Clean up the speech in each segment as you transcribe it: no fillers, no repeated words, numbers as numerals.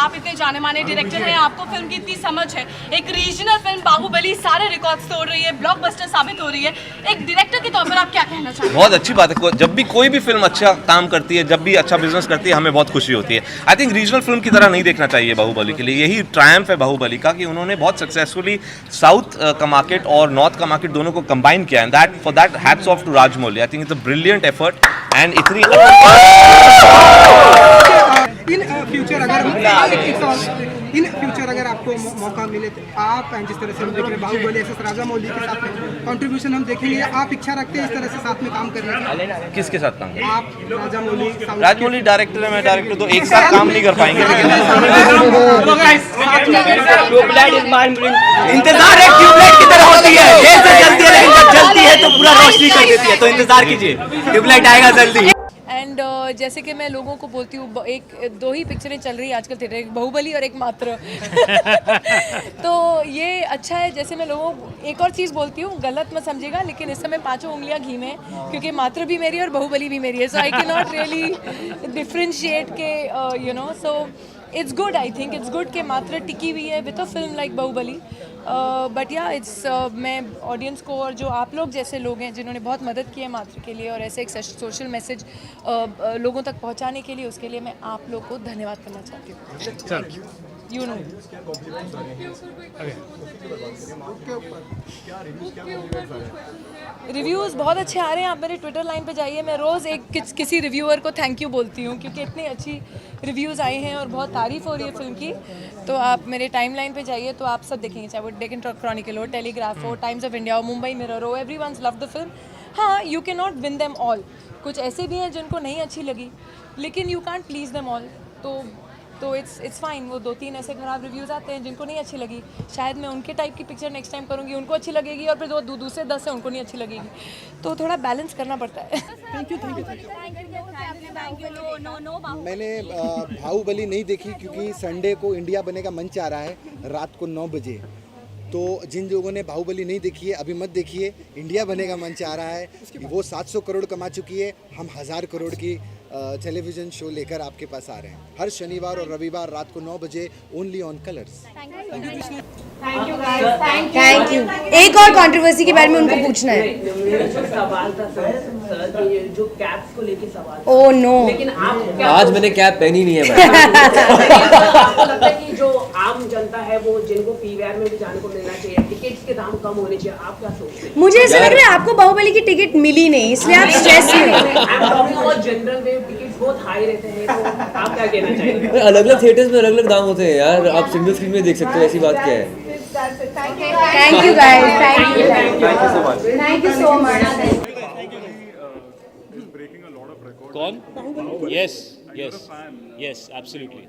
आप इतने जाने माने डायरेक्टर हैं, आपको फिल्म की इतनी समझ है, एक रीजनल फिल्म बाहुबली सारे रिकॉर्ड्स तोड़ रही है, ब्लॉकबस्टर साबित हो रही है, एक डायरेक्टर के तौर पर आप क्या कहना चाहते हैं? बहुत अच्छी बात है। जब भी कोई भी फिल्म अच्छा काम करती है, जब भी अच्छा बिजनेस करती है, हमें बहुत खुशी होती है। आई थिंक रीजनल फिल्म की तरह नहीं देखना चाहिए बाहुबली के लिए। यही ट्रायम्फ है बाहुबली का कि उन्होंने बहुत सक्सेसफुली साउथ का मार्केट और नॉर्थ का मार्केट दोनों को कंबाइन किया है। That for that hats off to Rajamouli. I think it's a brilliant effort and इतनी इन फ्यूचर अगर आपको मौका मिले तो आप जिस तरह से हम देख रहे हैं बाहुबली एस राजामौली के साथ में कंट्रीब्यूशन हम देखेंगे, आप इच्छा रखते हैं इस तरह से साथ में काम करने की? किसके साथ काम? आप राजमौली डायरेक्टर है, मैं डायरेक्टर, तो एक साथ काम नहीं कर पाएंगे, लेकिन इंतजार एक ट्यूबलाइट की तरह होती है, देर से जलती है लेकिन जब जलती है तो पूरा रोशनी कर देती है। तो इंतजार कीजिए, ट्यूबलाइट आएगा जल्दी। एंड जैसे कि मैं लोगों को बोलती हूँ, दो ही पिक्चरें चल रही हैं आजकल थिएटर, एक बाहुबली और एक मात्र। तो ये अच्छा है। जैसे मैं लोगों को एक और चीज़ बोलती हूँ, गलत मत समझिएगा, लेकिन इस समय 5 उंगलियां घी में हैं, क्योंकि मात्र भी मेरी है और बाहुबली भी मेरी है। So I can not really differentiate के you know. So it's good, I think it's good कि मात्र टिकी हुई है with a film like Baahubali. But yeah it's मैं ऑडियंस को और जो आप लोग जैसे लोग हैं जिन्होंने बहुत मदद की है मात्र के लिए और ऐसे एक सोशल मैसेज लोगों तक पहुंचाने के लिए, उसके लिए मैं आप लोग को धन्यवाद करना चाहती हूँ। यू नो रिव्यूज़ बहुत अच्छे आ रहे हैं। आप मेरे ट्विटर लाइन पे जाइए, मैं रोज़ किसी रिव्यूअर को थैंक यू बोलती हूँ, क्योंकि इतनी अच्छी रिव्यूज़ आए हैं और बहुत तारीफ़ हो रही है फिल्म की। तो आप मेरे टाइम लाइन पर जाइए तो आप सब देखेंगे, चाहे वो डेक्कन क्रॉनिकल हो, टेलीग्राफ हो, टाइम्स ऑफ इंडिया हो, मुंबई मिरर हो, एवरीवन्स लव द फिल्म। हाँ, you can not win them all, कुछ ऐसे भी हैं जिनको नहीं अच्छी लगी, लेकिन you can't please them all. तो इट्स फाइन। वो 2-3 ऐसे खराब रिव्यूज़ आते हैं जिनको नहीं अच्छी लगी, शायद मैं उनके टाइप की पिक्चर नेक्स्ट टाइम करूँगी, उनको अच्छी लगेगी, और फिर दूसरे 10 है उनको नहीं अच्छी लगेगी। तो थोड़ा बैलेंस करना पड़ता है। मैंने बाहुबली नहीं देखी क्योंकि संडे को इंडिया बनेगा मंच आ रहा है रात को 9 बजे। तो जिन लोगों ने बाहुबली नहीं देखी है अभी मत देखिए, इंडिया बनेगा मंच आ रहा है। वो 700 करोड़ कमा चुकी है, हम 1000 करोड़ की टेलीविज़न शो लेकर आपके पास आ रहे हैं हर शनिवार और रविवार रात को 9 बजे only on colours. Thank you. एक और कंट्रोवर्सी के बारे में उनको पूछना है। सवाल था सर, ये जो कैप्स को लेके सवाल। ओह नो, लेकिन आप आज मैंने कैप पहनी नहीं है भाई। आपको लगता है कि जो आम जनता है वो जिनको पीवीआर में भी जाने को मिलना चाहिए, टिकट्स के दाम कम होने चाहिए, आप क्या सोचते हैं? मुझे ऐसा लग रहा है आपको बाहुबली की टिकट मिली नहीं, इसलिए आप स्ट्रेस में हो। जनरल में टिकट्स बहुत हाई रहते हैं, तो आप क्या कहना चाहेंगे? अलग अलग थिएटर्स में अलग अलग दाम होते हैं यार, आप सिंगल स्क्रीन में देख सकते हो, ऐसी बात क्या है। Thank you guys, thank you so much, thank you so much. कौन? Yes, yes, yes, absolutely.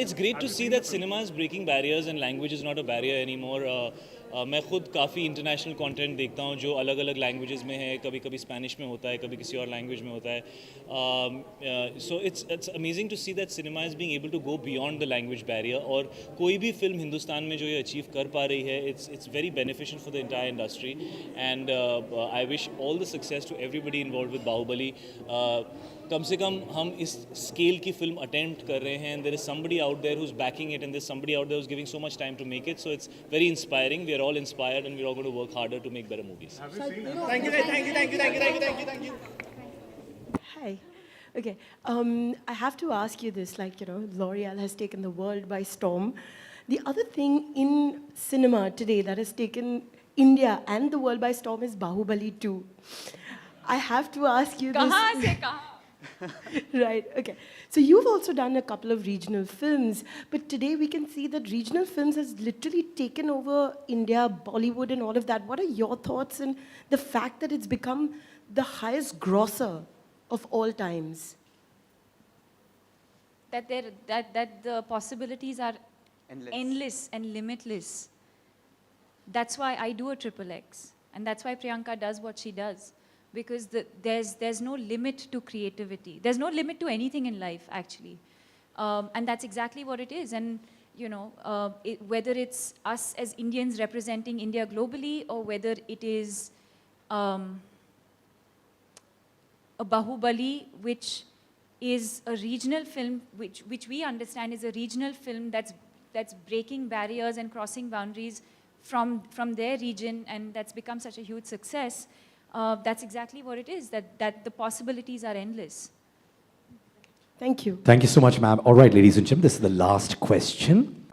It's great to see that cinema is breaking barriers and language is not a barrier anymore. मैं खुद काफ़ी international content देखता हूँ जो अलग अलग languages में है, कभी कभी स्पेनिश में होता है, कभी किसी और लैंग्वेज में होता है। So it's amazing to see that cinema is being able to go beyond the language barrier, और कोई भी फिल्म हिंदुस्तान में जो ये अचीव कर पा रही है, it's very beneficial for the entire industry, and I wish all the success to everybody involve with Baahubali. कम से कम हम इस स्केल की फिल्म अटेम्प्ट कर रहे हैं, there is somebody out there who is backing it, and there is somebody out there who is giving so much time to make it, so it's very inspiring. We are all inspired and we're all going to work harder to make better movies. Thank you. Hi. Okay. I have to ask you this, like, you know, L'Oreal has taken the world by storm. The other thing in cinema today that has taken India and the world by storm is Bahubali 2. I have to ask you this. कहाँ से कहाँ? Right, okay. So you've also done a couple of regional films, but today we can see that regional films has literally taken over India, Bollywood and all of that. What are your thoughts on the fact that it's become the highest grosser of all times? That the possibilities are endless and limitless. That's why I do a XXX, and that's why Priyanka does what she does. Because there's no limit to creativity. There's no limit to anything in life, actually. And that's exactly what it is. And, you know, whether it's us as Indians representing India globally, or whether it is a Bahubali which is a regional film, which we understand is a regional film that's breaking barriers and crossing boundaries from their region, and that's become such a huge success. That's exactly what it is, that the possibilities are endless. Thank you. Thank you so much, ma'am. All right, ladies and gentlemen, this is the last question.